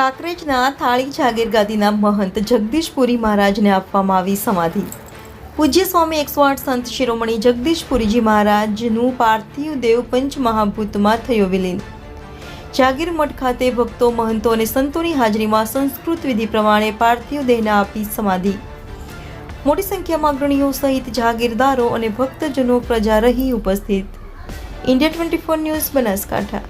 કાંકરેજના થાળી જાગીર ગાદીના મહંત જગદીશપુરી મહારાજને આપવામાં આવી સમાધિ। પૂજ્ય સ્વામી 108 સંત શિરોમણી જગદીશપુરીજી મહારાજનું પાર્થિવ દેવ પંચમહાભૂતમાં થયો વિલીન। જાગીર મઠ ખાતે ભક્તો, મહંતો અને સંતોની હાજરીમાં સંસ્કૃત વિધિ પ્રમાણે પાર્થિવ દેહને આપી સમાધિ। મોટી સંખ્યામાં અગ્રણીઓ સહિત જાગીરદારો અને ભક્તજનો પ્રજા રહી ઉપસ્થિત। India 24 news, Banaskantha.